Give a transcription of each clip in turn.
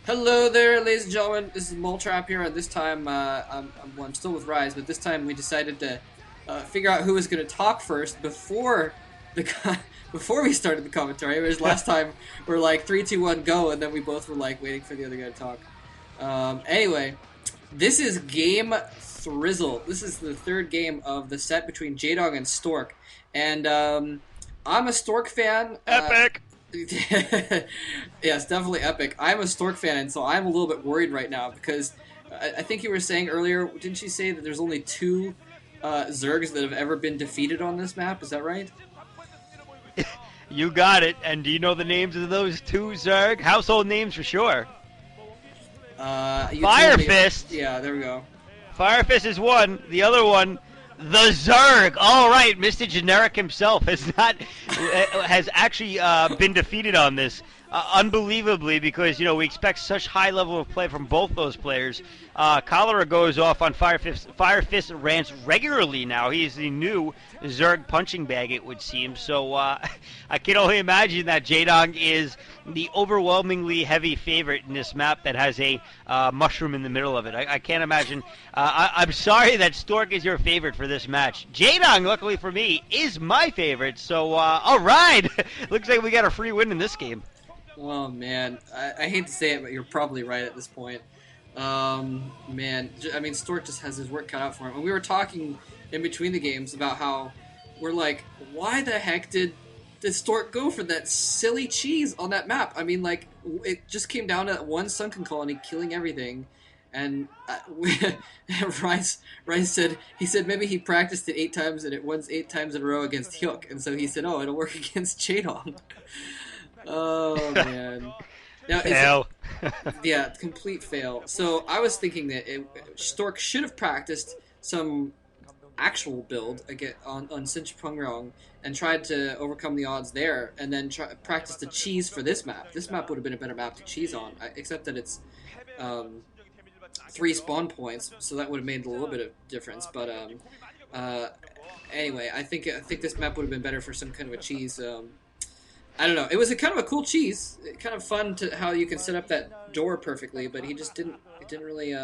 Hello there, ladies and gentlemen. This is Moletrap here, and this time I'm still with Rise, but this time we decided to figure out who was going to talk first before before we started the commentary. Whereas last time we're like 3, 2, 1, go, and then we both were like waiting for the other guy to talk. Anyway, this is game Thrizzle. This is the third game of the set between Jaedong and Stork, and I'm a Stork fan. Epic. Yes, definitely epic. I'm a Stork fan, and so I'm a little bit worried right now because I think you were saying earlier, didn't you say that there's only two Zergs that have ever been defeated on this map? Is that right? You got it. And do you know the names of those two Zerg? Household names for sure. You Fire told me- Fist. Yeah, there we go. Fire Fist is one. The other one, the Zerg. All right, Mr. Generic himself has actually been defeated on this. Unbelievably, because we expect such high level of play from both those players. Cholera goes off on Fire Fist. Fire Fist rants regularly now. He's the new Zerg punching bag, it would seem. So I can only imagine that Jaedong is the overwhelmingly heavy favorite in this map that has a mushroom in the middle of it. I can't imagine. I'm sorry that Stork is your favorite for this match. Jaedong, luckily for me, is my favorite. So all right, looks like we got a free win in this game. Oh man, I hate to say it, but you're probably right at this point. Man, I mean, Stork just has his work cut out for him. And we were talking in between the games about how we're like, why the heck did Stork go for that silly cheese on that map? I mean, like, it just came down to that one sunken colony killing everything. And Rice said maybe he practiced it 8 times and it won 8 times in a row against Hyuk, and so he said, oh, it'll work against Jaedong. Oh man. Now, Fail. yeah, complete fail. So I was thinking that Stork should have practiced some actual build again on Sinchpungrong and tried to overcome the odds there, and then practice the cheese for this map. This map would have been a better map to cheese on, except that it's 3 spawn points, so that would have made a little bit of difference. But anyway, I think this map would have been better for some kind of a cheese. I don't know. It was a kind of a cool cheese. Kind of fun to how you can set up that door perfectly, but he just didn't really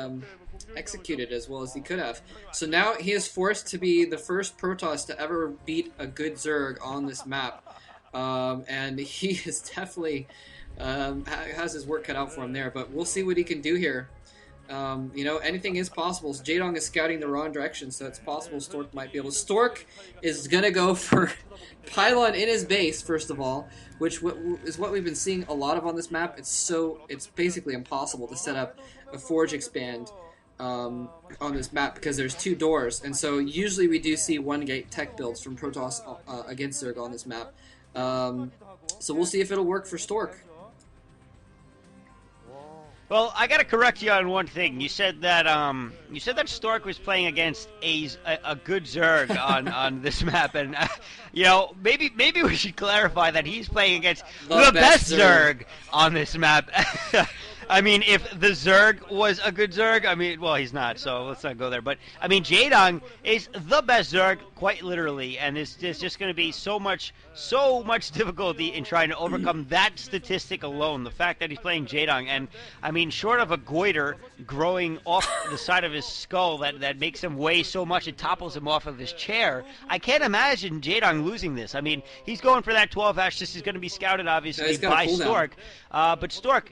execute it as well as he could have. So now he is forced to be the first Protoss to ever beat a good Zerg on this map, and he is definitely has his work cut out for him there. But we'll see what he can do here. Anything is possible. Jaedong is scouting the wrong direction, so it's possible Stork might be able to. Stork is going to go for Pylon in his base, first of all, which is what we've been seeing a lot of on this map. It's basically impossible to set up a Forge Expand on this map because there's 2 doors, and so usually we do see 1-gate tech builds from Protoss against Zerg on this map. So we'll see if it'll work for Stork. Well, I gotta correct you on one thing. You said that Stork was playing against a good Zerg on this map, and maybe we should clarify that he's playing against the best Zerg on this map. I mean, if the Zerg was a good Zerg, well, he's not, so let's not go there. But, Jaedong is the best Zerg, quite literally, and there's just going to be so much difficulty in trying to overcome that statistic alone, the fact that he's playing Jaedong. And, short of a goiter growing off the side of his skull that makes him weigh so much it topples him off of his chair, I can't imagine Jaedong losing this. He's going for that 12-hash. This is going to be scouted, obviously, by Stork. But Stork...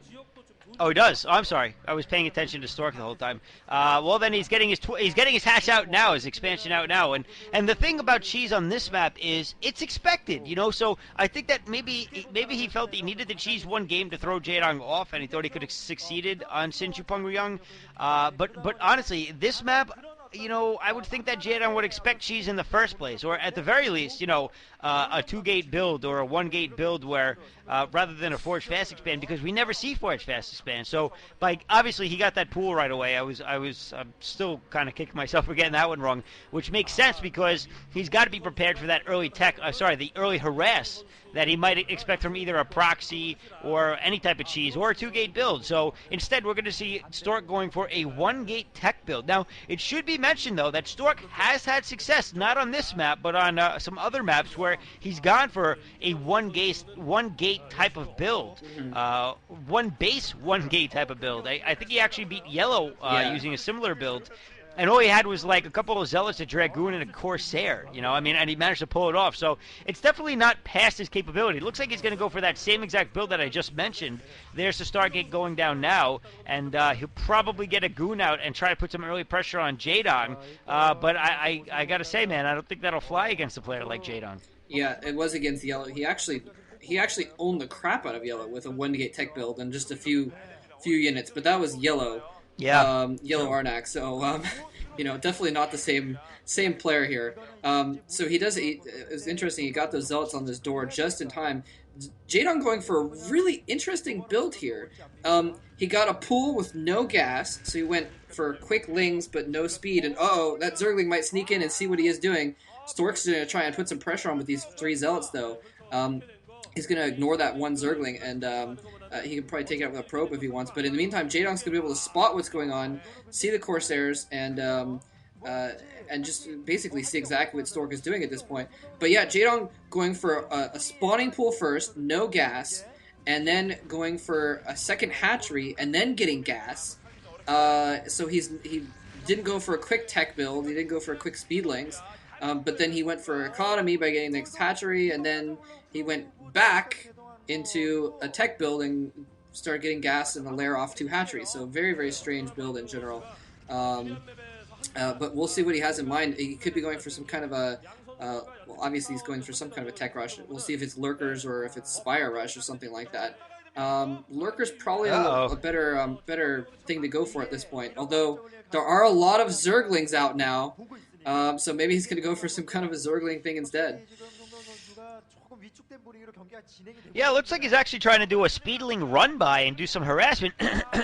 Oh, he does. Oh, I'm sorry. I was paying attention to Stork the whole time. Well, then he's getting his hatch out now, his expansion out now, and the thing about cheese on this map is it's expected, So I think that maybe he felt he needed to cheese one game to throw Jaedong off, and he thought he could have succeeded on Sinchpungrong. But honestly, this map. I would think that Jaedong would expect cheese in the first place, or at the very least, a 2-gate build or a 1-gate build where, rather than a Forge Fast Expand, because we never see Forge Fast Expand. So, obviously he got that pool right away. I'm still kind of kicking myself for getting that one wrong, which makes sense because he's got to be prepared for that early the early harass that he might expect from either a proxy or any type of cheese or a 2-gate build. So instead, we're going to see Stork going for a 1-gate tech build. Now, it should be mentioned, though, that Stork has had success, not on this map, but on some other maps where he's gone for a 1-gate type of build. One base, 1-gate type of build. I think he actually beat Yellow using a similar build. And all he had was like a couple of Zealots, a Dragoon, and a Corsair, you know, I mean, and he managed to pull it off. So it's definitely not past his capability. It looks like he's going to go for that same exact build that I just mentioned. There's the Stargate going down now, and he'll probably get a Goon out and try to put some early pressure on Jaedong. But I got to say, man, I don't think that'll fly against a player like Jaedong. Yeah, it was against Yellow. He actually owned the crap out of Yellow with a 1-gate tech build and just a few units, but that was Yellow. Yeah. Yellow Arnak. So, you know, definitely not the same player here. So he does. It's interesting. He got those Zealots on this door just in time. Jaedong going for a really interesting build here. He got a pool with no gas, so he went for quick lings but no speed. And that Zergling might sneak in and see what he is doing. Stork's going to try and put some pressure on with these 3 Zealots, though. He's going to ignore that one Zergling, and he can probably take it out with a probe if he wants. But in the meantime, Jaedong's going to be able to spot what's going on, see the Corsairs, and just basically see exactly what Stork is doing at this point. But yeah, Jaedong going for a spawning pool first, no gas, and then going for a second hatchery, and then getting gas. So he didn't go for a quick tech build, he didn't go for a quick speedlings, but then he went for economy by getting the next hatchery, and then he went back into a tech build and started getting gas and a lair off 2 hatcheries. So very, very strange build in general. But we'll see what he has in mind. He could be going for some kind of a... well, obviously he's going for some kind of a tech rush. We'll see if it's Lurkers or if it's Spire rush or something like that. Lurker's probably a better thing to go for at this point. Although there are a lot of Zerglings out now. So maybe he's going to go for some kind of a Zergling thing instead. Yeah, it looks like he's actually trying to do a speedling run by and do some harassment,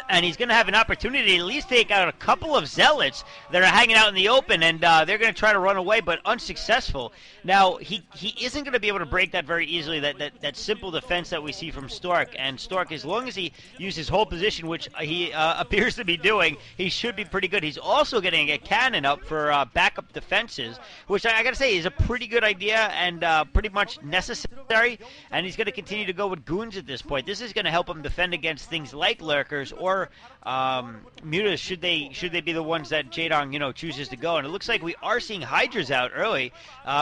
and he's going to have an opportunity to at least take out a couple of Zealots that are hanging out in the open, and they're going to try to run away, but unsuccessful. Now, he isn't going to be able to break that very easily, that simple defense that we see from Stork, and Stork, as long as he uses whole position, which he appears to be doing, he should be pretty good. He's also getting a cannon up for backup defenses, which I got to say is a pretty good idea and pretty much necessary. And he's going to continue to go with Goons at this point. This is going to help him defend against things like Lurkers or Mutas, should they be the ones that Jaedong, chooses to go. And it looks like we are seeing Hydras out early.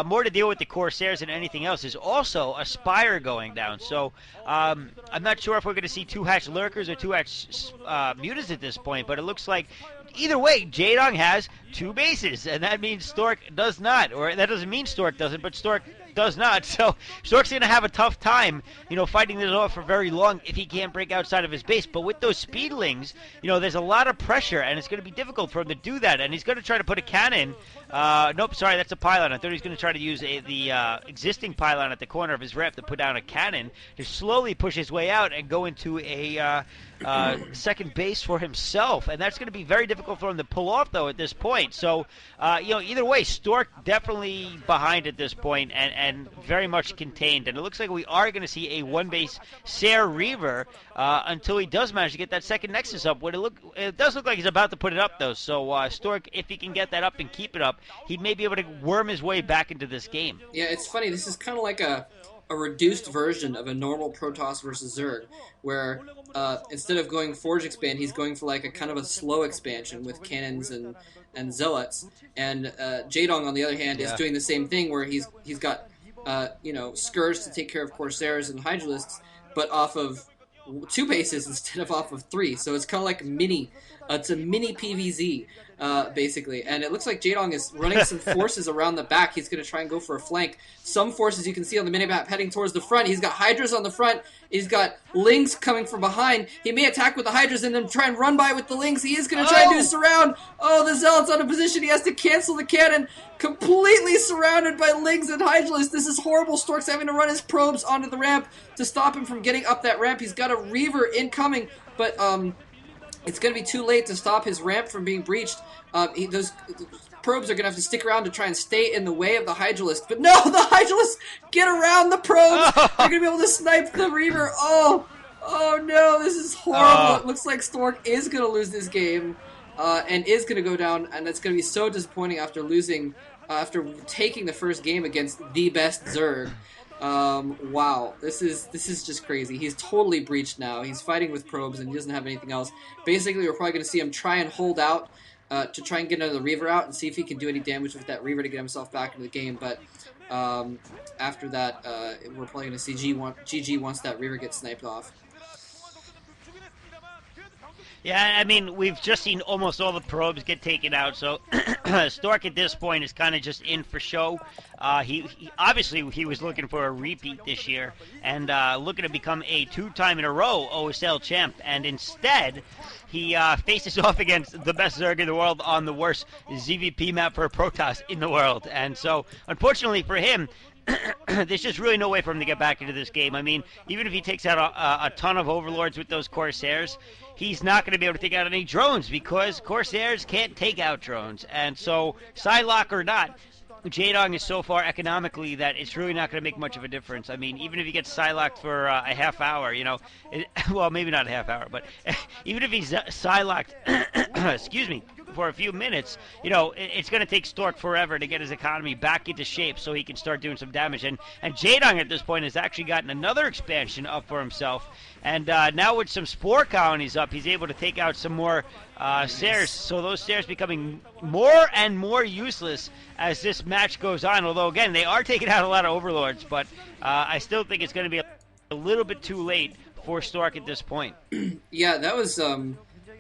More to deal with the Corsairs than anything else. There's also a Spire going down. So I'm not sure if we're going to see 2-hatch Lurkers or 2-hatch Mutas at this point, but it looks like either way, Jaedong has 2 bases, and that means Stork does not. Or that doesn't mean Stork doesn't, but Stork does not. So Stork's going to have a tough time, fighting this off for very long if he can't break outside of his base. But with those speedlings, there's a lot of pressure, and it's going to be difficult for him to do that. And he's going to try to put a cannon. Nope, sorry, that's a pylon. I thought he was going to try to use the existing pylon at the corner of his rep to put down a cannon to slowly push his way out and go into a second base for himself. And that's going to be very difficult for him to pull off, though, at this point. So, either way, Stork definitely behind at this point and very much contained. And it looks like we are going to see a 1-base Sair Reaver until he does manage to get that second Nexus up. It does look like he's about to put it up, though. So, Stork, if he can get that up and keep it up, he may be able to worm his way back into this game. Yeah, it's funny. This is kind of like a reduced version of a normal Protoss versus Zerg, where instead of going Forge expand, he's going for like a kind of a slow expansion with cannons and zealots. And Jaedong, on the other hand, is doing the same thing, where he's got Scourge to take care of Corsairs and Hydralisks, but off of 2 bases instead of off of 3. So it's kind of like it's a mini PVZ, basically. And it looks like Jaedong is running some forces around the back. He's going to try and go for a flank. Some forces you can see on the minimap heading towards the front. He's got Hydras on the front. He's got Lings coming from behind. He may attack with the Hydras and then try and run by with the Lings. He is going to try and do a surround. Oh, the Zealot's out of position. He has to cancel the cannon. Completely surrounded by Lings and Hydralisk. This is horrible. Stork's having to run his probes onto the ramp to stop him from getting up that ramp. He's got a Reaver incoming, but it's going to be too late to stop his ramp from being breached. Those probes are going to have to stick around to try and stay in the way of the Hydralisks. But no, the Hydralisks get around the probes. Oh. They're going to be able to snipe the Reaver. Oh no, this is horrible. It looks like Stork is going to lose this game and is going to go down, and it's going to be so disappointing after losing, after taking the first game against the best Zerg. Wow, this is just crazy. He's totally breached now. He's fighting with probes and he doesn't have anything else. Basically, we're probably going to see him try and hold out to try and get another Reaver out and see if he can do any damage with that Reaver to get himself back into the game. But after that, we're probably going to see GG once that Reaver gets sniped off. Yeah, I mean, we've just seen almost all the probes get taken out, so Stork at this point is kind of just in for show. He obviously he was looking for a repeat this year and looking to become a 2-time in a row OSL champ, and instead he faces off against the best Zerg in the world on the worst ZVP map for Protoss in the world. And so, unfortunately for him, there's just really no way for him to get back into this game. I mean, even if he takes out a ton of Overlords with those Corsairs, he's not going to be able to take out any drones because Corsairs can't take out drones. And so, Psylocke or not, Jaedong is so far economically that it's really not going to make much of a difference. I mean, even if he gets Psylocked for a half hour, you know, well, maybe not a half hour, but even if he's Psylocked, excuse me, for a few minutes, you know, it's going to take Stork forever to get his economy back into shape so he can start doing some damage. And Jaedong at this point has actually gotten another expansion up for himself. And now with some Spore colonies up, he's able to take out some more Sares. So those Sares becoming more and more useless as this match goes on. Although, again, they are taking out a lot of Overlords. But I still think it's going to be a little bit too late for Stork at this point. Yeah, that was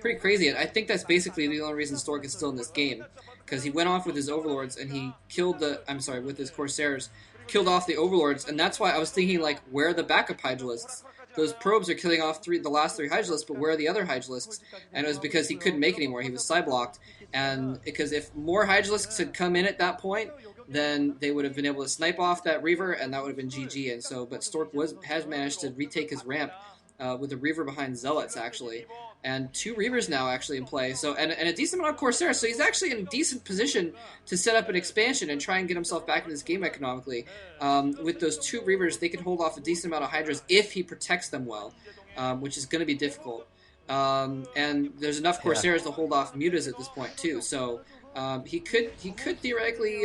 pretty crazy. I think that's basically the only reason Stork is still in this game, because he went off with his Overlords and he killed with his Corsairs, killed off the Overlords, and that's why I was thinking, like, where are the backup Hydralisks? Those probes are killing off the last 3 Hydralisks, but where are the other Hydralisks? And it was because he couldn't make anymore. He was side-blocked, and because if more Hydralisks had come in at that point, then they would have been able to snipe off that Reaver, and that would have been GG. And so, but Stork has managed to retake his ramp with a Reaver behind Zealots, actually. And 2 Reavers now actually in play, so and a decent amount of Corsairs, so he's actually in a decent position to set up an expansion and try and get himself back in this game economically. With those 2 Reavers, they can hold off a decent amount of Hydras if he protects them well, which is going to be difficult. And there's enough Corsairs to hold off Mutas at this point too, so he could theoretically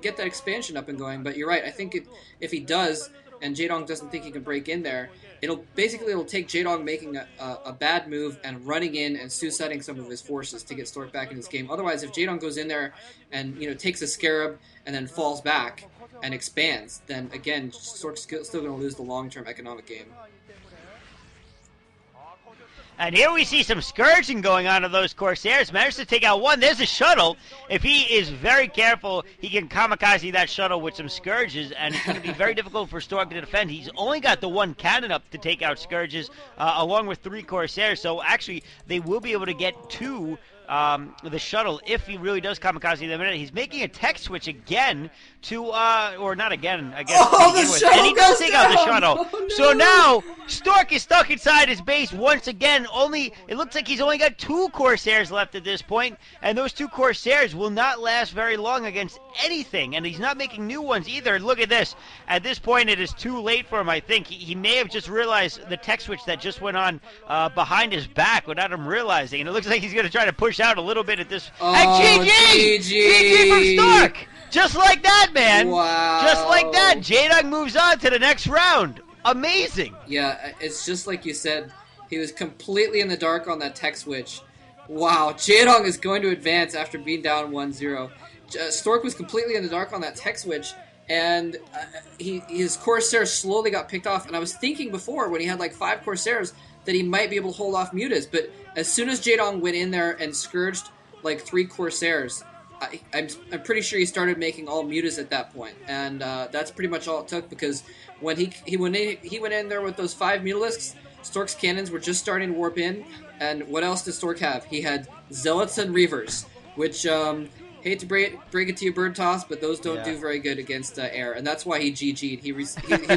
get that expansion up and going. But you're right, I think if he does, and Jaedong doesn't think he can break in there, it'll take Jaedong making a bad move and running in and suiciding some of his forces to get Stork back in this game. Otherwise, if Jaedong goes in there and, you know, takes a Scarab and then falls back and expands, then again, Stork's still going to lose the long-term economic game. And here we see some Scourging going on of those Corsairs. Managed to take out one. There's a shuttle. If he is very careful, he can kamikaze that shuttle with some Scourges, and it's going to be very difficult for Stork to defend. He's only got the 1 cannon up to take out Scourges, along with 3 Corsairs. So actually, they will be able to get to the shuttle if he really does kamikaze them in it. He's making a tech switch again to, or not again, I guess. And he does take out the shuttle. Oh, no. So now, Stork is stuck inside his base once again. It looks like he's only got 2 Corsairs left at this point, and those 2 Corsairs will not last very long against anything, and he's not making new ones either. Look at this. At this point, it is too late for him, I think. He may have just realized the tech switch that just went on behind his back without him realizing, and it looks like he's going to try to push out a little bit at this. Oh, and GG! GG from Stork! Just like that, man! Wow. Just like that, Jaedong moves on to the next round. Amazing! Yeah, it's just like you said. He was completely in the dark on that tech switch. Wow, Jaedong is going to advance after being down 1-0. Stork was completely in the dark on that tech switch, and his Corsairs slowly got picked off. And I was thinking before, when he had like 5 Corsairs, that he might be able to hold off Mutas, but as soon as Jaedong went in there and scourged like 3 Corsairs, I'm pretty sure he started making all Mutas at that point, and that's pretty much all it took, because when he went in there with those 5 Mutalisks, Stork's cannons were just starting to warp in, and what else did Stork have? He had Zealots and Reavers, which hate to break it to you, Bird Toss, but those don't Yeah. do very good against air, and that's why he GG'd. He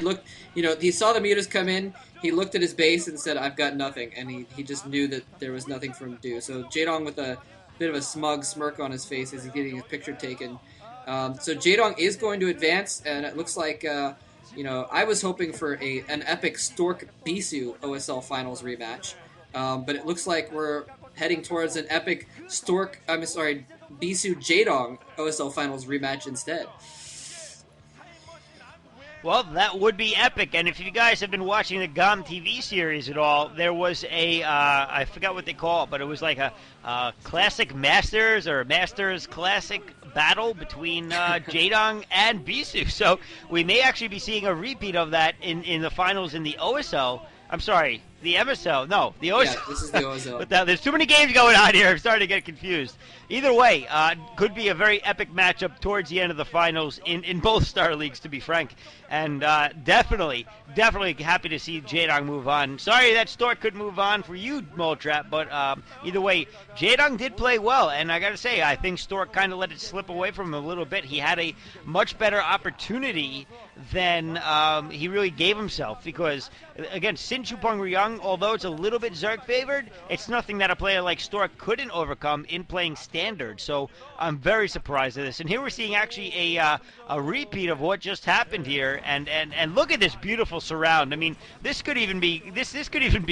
looked, he saw the mutas come in, he looked at his base and said, "I've got nothing," and he just knew that there was nothing for him to do. So Jaedong with a bit of a smug smirk on his face as he's getting his picture taken. So Jaedong is going to advance, and it looks like. I was hoping for an epic Stork BaToo OSL Finals rematch, but it looks like we're heading towards an epic BaToo Jaedong OSL Finals rematch instead. Well, that would be epic. And if you guys have been watching the GOM TV series at all, there was I forgot what they call it, but it was like a Classic Masters or Masters Classic battle between Jaedong and BaToo. So we may actually be seeing a repeat of that in the finals in the OSL. I'm sorry, the MSL. No, the OSL. Yeah, this is the OSL. But there's too many games going on here. I'm starting to get confused. Either way, could be a very epic matchup towards the end of the finals in both Star Leagues, to be frank. And definitely happy to see Jaedong move on. Sorry that Stork couldn't move on for you, Moletrap, but either way, Jaedong did play well. And I got to say, I think Stork kind of let it slip away from him a little bit. He had a much better opportunity than he really gave himself. Because, again, Sin Chupong Ryung, although it's a little bit Zerg favored, it's nothing that a player like Stork couldn't overcome in playing Standard. So I'm very surprised at this. And here we're seeing actually a repeat of what just happened here. And look at this beautiful surround. I mean, this could even be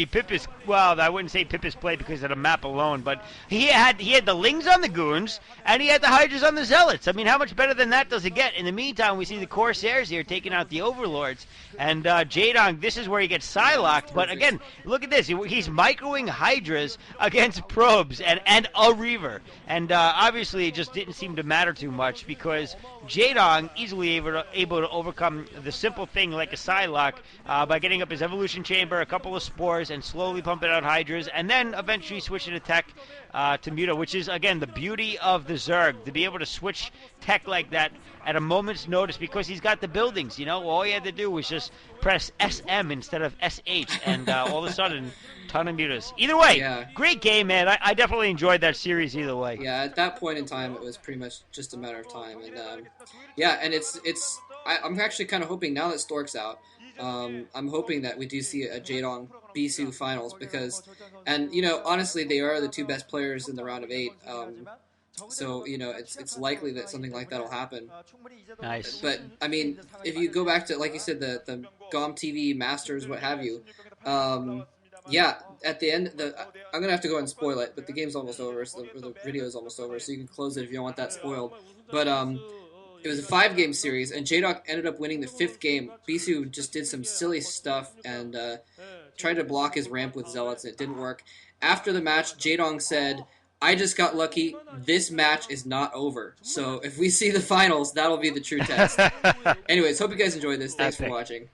Pippa's. Well, I wouldn't say Pippa's play because of the map alone, but he had the Lings on the Goons and he had the Hydras on the Zealots. I mean, how much better than that does it get? In the meantime, we see the Corsairs here taking out the Overlords, and Jaedong, this is where he gets Psylocked. But again, look at this. He's microing Hydras against probes and a Reaver, and obviously it just didn't seem to matter too much because Jaedong easily able to overcome the simple thing like a Psylock by getting up his Evolution Chamber, a couple of Spores, and slowly pumping out Hydras, and then eventually switching to tech to Muta, which is, again, the beauty of the Zerg, to be able to switch tech like that at a moment's notice because he's got the buildings, All he had to do was just press SM instead of SH, and all of a sudden, ton of Mutas. Either way, Yeah. Great game, man. I definitely enjoyed that series either way. Yeah, at that point in time, it was pretty much just a matter of time, and I'm actually kind of hoping now that Stork's out, I'm hoping that we do see a Jaedong BaToo finals because, and honestly, they are the two best players in the round of 8. So it's likely that something like that'll happen. Nice. But I mean, if you go back to, like you said, the GOM TV Masters, what have you, yeah, at the end, I'm gonna have to go and spoil it, but the game's almost over, or the video is almost over, so you can close it if you don't want that spoiled. But it was a 5-game series, and Jaedong ended up winning the 5th game. BaToo just did some silly stuff and tried to block his ramp with Zealots, and it didn't work. After the match, Jaedong said, "I just got lucky. This match is not over. So if we see the finals, that'll be the true test." Anyways, hope you guys enjoyed this. Thanks for watching.